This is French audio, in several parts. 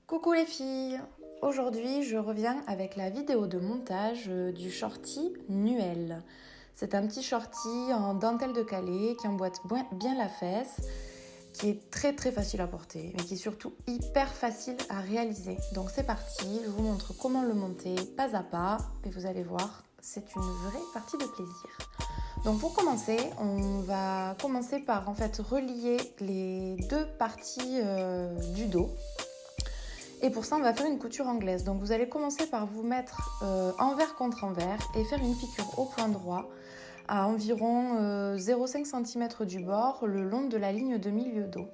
Coucou les filles! Aujourd'hui, je reviens avec la vidéo de montage du shorty Nuel. C'est un petit shorty en dentelle de Calais qui emboîte bien la fesse, qui est très facile à porter, mais qui est surtout hyper facile à réaliser. Donc c'est parti, je vous montre comment le monter pas à pas et vous allez voir, c'est une vraie partie de plaisir. Donc pour commencer, on va commencer par relier les deux parties du dos. Et pour ça, on va faire une couture anglaise. Donc vous allez commencer par vous mettre envers contre envers et faire une piqûre au point droit à environ 0,5 cm du bord le long de la ligne de milieu dos.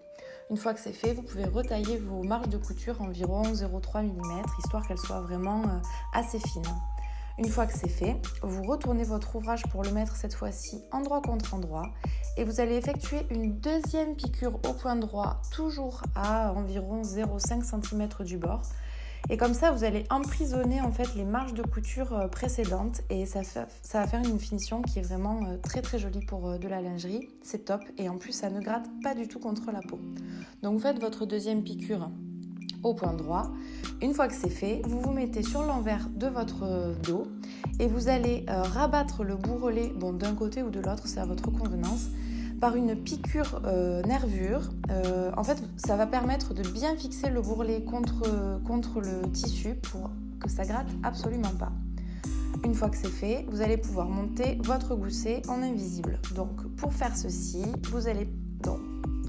Une fois que c'est fait, vous pouvez retailler vos marges de couture environ 0,3 mm, histoire qu'elles soient vraiment assez fines. Une fois que c'est fait, vous retournez votre ouvrage pour le mettre cette fois-ci endroit contre endroit et vous allez effectuer une deuxième piqûre au point droit, toujours à environ 0,5 cm du bord. Et comme ça, vous allez emprisonner les marges de couture précédentes et ça va faire une finition qui est vraiment très jolie pour de la lingerie. C'est top et en plus, ça ne gratte pas du tout contre la peau. Donc vous faites votre deuxième piqûre au point droit. Une fois que c'est fait, vous vous mettez sur l'envers de votre dos et vous allez rabattre le bourrelet, d'un côté ou de l'autre, c'est à votre convenance, par une piqûre nervure. Ça va permettre de bien fixer le bourrelet contre le tissu pour que ça gratte absolument pas. Une fois que c'est fait, vous allez pouvoir monter votre gousset en invisible. Donc pour faire ceci, vous allez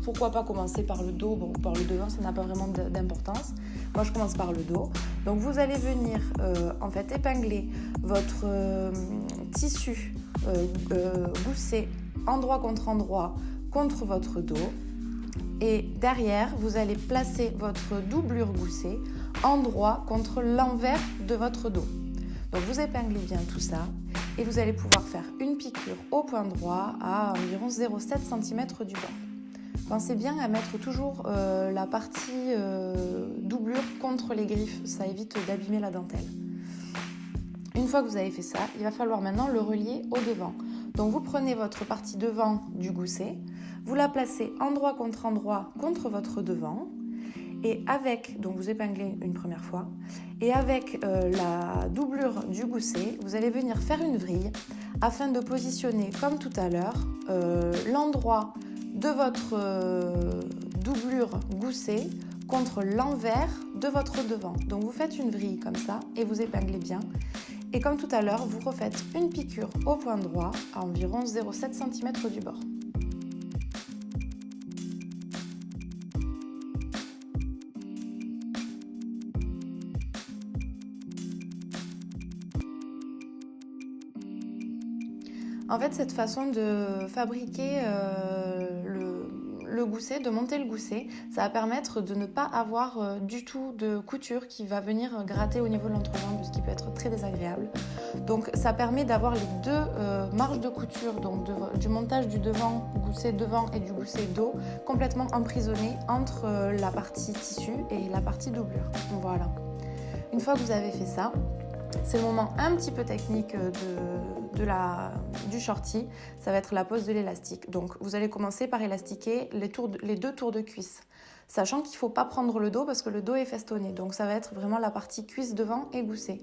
pourquoi pas commencer par le dos, par le devant, ça n'a pas vraiment d'importance. Moi, je commence par le dos. Donc, vous allez venir épingler votre tissu gousset endroit contre votre dos. Et derrière, vous allez placer votre doublure gousset endroit contre l'envers de votre dos. Donc, vous épinglez bien tout ça et vous allez pouvoir faire une piqûre au point droit à environ 0,7 cm du bord. Pensez bien à mettre toujours la partie doublure contre les griffes, ça évite d'abîmer la dentelle. Une fois que vous avez fait ça, il va falloir maintenant le relier au devant. Donc vous prenez votre partie devant du gousset, vous la placez endroit contre votre devant, et donc vous épinglez une première fois, et avec la doublure du gousset, vous allez venir faire une vrille afin de positionner, comme tout à l'heure, l'endroit de votre doublure gousset contre l'envers de votre devant. Donc vous faites une vrille comme ça et vous épinglez bien. Et comme tout à l'heure, vous refaites une piqûre au point droit à environ 0,7 cm du bord. Cette façon de fabriquer le gousset, de monter le gousset, ça va permettre de ne pas avoir du tout de couture qui va venir gratter au niveau de l'entrejambe, ce qui peut être très désagréable. Donc ça permet d'avoir les deux marges de couture, du montage du gousset devant et du gousset dos, complètement emprisonnées entre la partie tissu et la partie doublure. Voilà. Une fois que vous avez fait ça, c'est le moment un petit peu technique du shorty, ça va être la pose de l'élastique. Donc vous allez commencer par élastiquer les deux tours de cuisse, sachant qu'il ne faut pas prendre le dos parce que le dos est festonné. Donc ça va être vraiment la partie cuisse devant et gousset.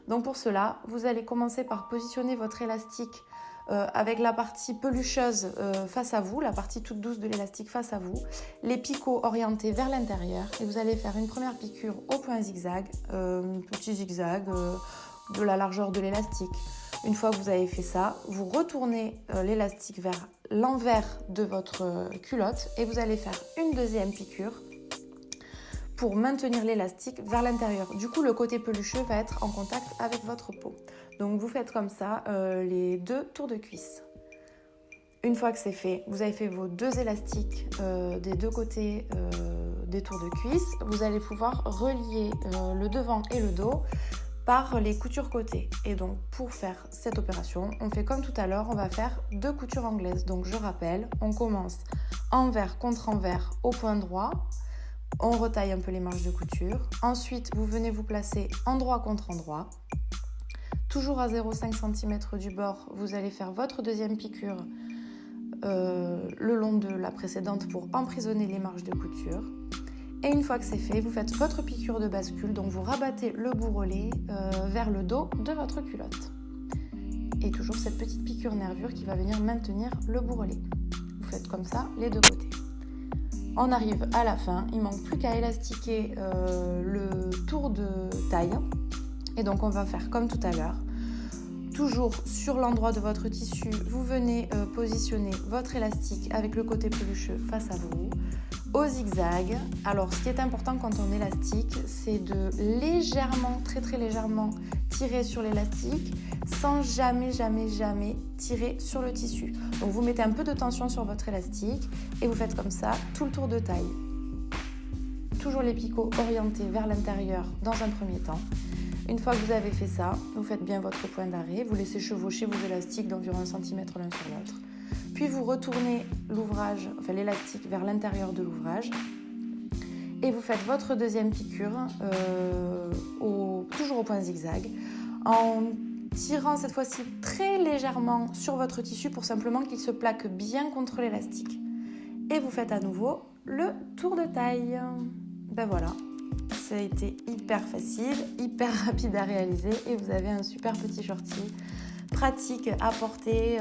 Donc pour cela, vous allez commencer par positionner votre élastique avec la partie pelucheuse face à vous, la partie toute douce de l'élastique face à vous, les picots orientés vers l'intérieur et vous allez faire une première piqûre au point zigzag, petit zigzag de la largeur de l'élastique. Une fois que vous avez fait ça, vous retournez l'élastique vers l'envers de votre culotte et vous allez faire une deuxième piqûre pour maintenir l'élastique vers l'intérieur. Du coup, le côté pelucheux va être en contact avec votre peau. Donc, vous faites comme ça les deux tours de cuisse. Une fois que c'est fait, vous avez fait vos deux élastiques des deux côtés des tours de cuisse. Vous allez pouvoir relier le devant et le dos par les coutures côté. Et donc, pour faire cette opération, on fait comme tout à l'heure, on va faire deux coutures anglaises. Donc, je rappelle, on commence envers contre envers au point droit. On retaille un peu les marges de couture. Ensuite, vous venez vous placer endroit contre endroit. Toujours à 0,5 cm du bord, vous allez faire votre deuxième piqûre le long de la précédente pour emprisonner les marges de couture. Et une fois que c'est fait, vous faites votre piqûre de bascule, donc vous rabattez le bourrelet vers le dos de votre culotte. Et toujours cette petite piqûre nervure qui va venir maintenir le bourrelet. Vous faites comme ça les deux côtés. On arrive à la fin, il ne manque plus qu'à élastiquer le tour de taille. Et donc on va faire comme tout à l'heure. Toujours sur l'endroit de votre tissu, vous venez positionner votre élastique avec le côté pelucheux face à vous, au zigzag. Alors ce qui est important quand on élastique, c'est de légèrement, très très légèrement tirer sur l'élastique sans jamais tirer sur le tissu. Donc vous mettez un peu de tension sur votre élastique et vous faites comme ça tout le tour de taille. Toujours les picots orientés vers l'intérieur dans un premier temps. Une fois que vous avez fait ça, vous faites bien votre point d'arrêt, vous laissez chevaucher vos élastiques d'environ 1 cm l'un sur l'autre. Puis vous retournez l'élastique vers l'intérieur de l'ouvrage et vous faites votre deuxième piqûre toujours au point zigzag en tirant cette fois-ci très légèrement sur votre tissu pour simplement qu'il se plaque bien contre l'élastique. Et vous faites à nouveau le tour de taille. Ben voilà. Ça a été hyper facile, hyper rapide à réaliser et vous avez un super petit shorty pratique à porter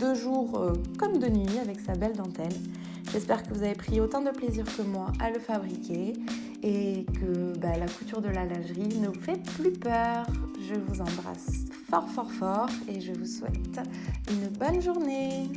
de jour comme de nuit avec sa belle dentelle. J'espère que vous avez pris autant de plaisir que moi à le fabriquer et que la couture de la lingerie ne vous fait plus peur. Je vous embrasse fort et je vous souhaite une bonne journée.